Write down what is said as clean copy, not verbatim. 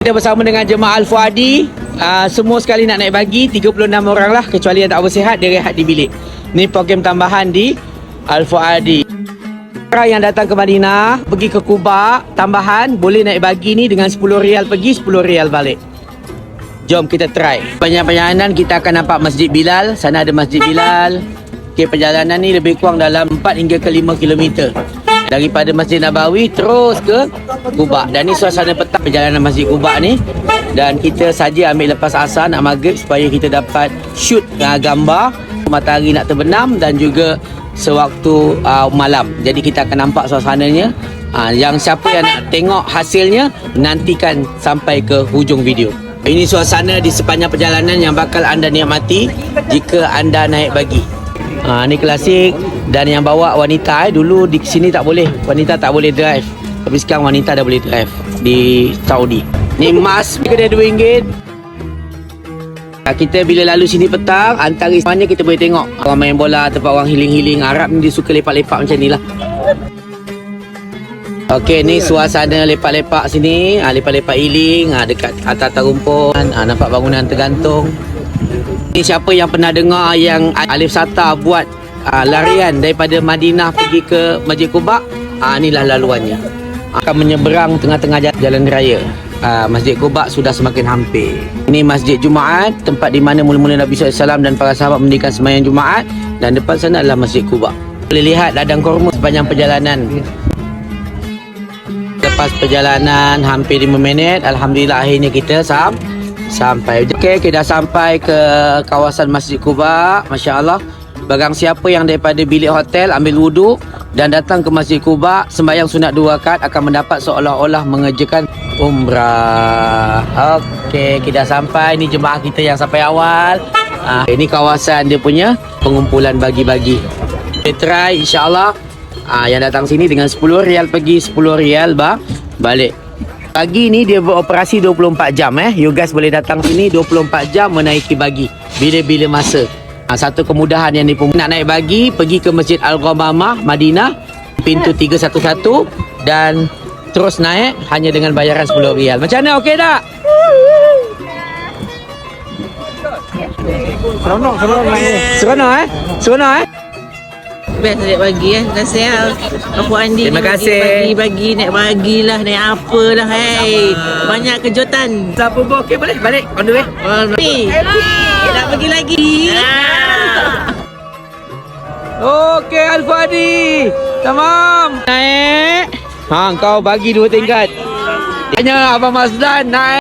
Kita bersama dengan jemaah Al-Fuadi. Semua sekali nak naik bagi 36 orang lah, kecuali yang tak bersihat dia rehat di bilik. Ni program tambahan di Al-Fuadi. Orang yang datang ke Madinah pergi ke Kuba tambahan boleh naik bagi ni dengan 10 rial pergi, 10 rial balik. Jom kita try. Banyak perjalanan kita akan nampak Masjid Bilal. Sana ada Masjid Bilal. Okay, perjalanan ni lebih kurang dalam 4 hingga ke 5 kilometer daripada Masjid Nabawi terus ke Kuba. Dan ni suasana petang perjalanan Masjid Kuba ni. Dan kita saja ambil lepas asar nak maghrib supaya kita dapat shoot gambar matahari nak terbenam dan juga sewaktu malam. Jadi kita akan nampak suasananya. Yang siapa yang nak tengok hasilnya, nantikan sampai ke hujung video. Ini suasana di sepanjang perjalanan yang bakal anda nikmati jika anda naik bagi. Ni klasik. Dan yang bawa wanita dulu di sini tak boleh. Wanita tak boleh drive. Tapi sekarang wanita dah boleh drive di Saudi. Ni emas kedai RM2. Kita bila lalu sini petang, antara semuanya kita boleh tengok orang main bola, tempat orang healing-healing. Arab ni dia suka lepak-lepak macam ni lah. Okey, ni suasana lepak-lepak sini. Lepak-lepak healing dekat atas rumput. Nampak bangunan tergantung. Ni siapa yang pernah dengar yang Alif Sata buat larian daripada Madinah pergi ke Masjid Kuba, inilah laluannya. Akan menyeberang tengah-tengah jalan raya. Masjid Kuba sudah semakin hampir. Ini Masjid Jumaat, tempat di mana mula-mula Nabi SAW dan para sahabat mendirikan sembahyang Jumaat. Dan depan sana adalah Masjid Kuba. Boleh lihat ladang kurma sepanjang perjalanan. Lepas perjalanan hampir 5 minit, alhamdulillah akhirnya kita sampai. Okey, kita dah sampai ke kawasan Masjid Kuba. Masya-Allah. Barang siapa yang daripada bilik hotel ambil wuduk dan datang ke Masjid Kuba sembahyang sunat 2 rakaat akan mendapat seolah-olah mengerjakan umrah. Okey, kita dah sampai. Ni jemaah kita yang sampai awal. Ini kawasan dia punya pengumpulan bagi-bagi. Kita try insya-Allah. Yang datang sini dengan 10 rial pergi, 10 rial balik. Bagi ni dia beroperasi 24 jam. You guys boleh datang sini 24 jam menaiki bagi bila-bila masa. Satu kemudahan yang nak naik bagi, pergi ke Masjid Al-Ghamamah Madinah, pintu 311 dan terus naik hanya dengan bayaran 10 rial. Macam mana, okey tak? Seronok Seronok Best naik bagi Terima kasih Apu Andi. Terima kasih. Bagi naik bagilah, naik apalah. Banyak kejutan. Siapa pun okey boleh balik on the way. Nak pergi lagi. Okey Al-Fuadi. Tamam. Naik. Kau bagi 2 tingkat. Tanya Abang Mazlan naik.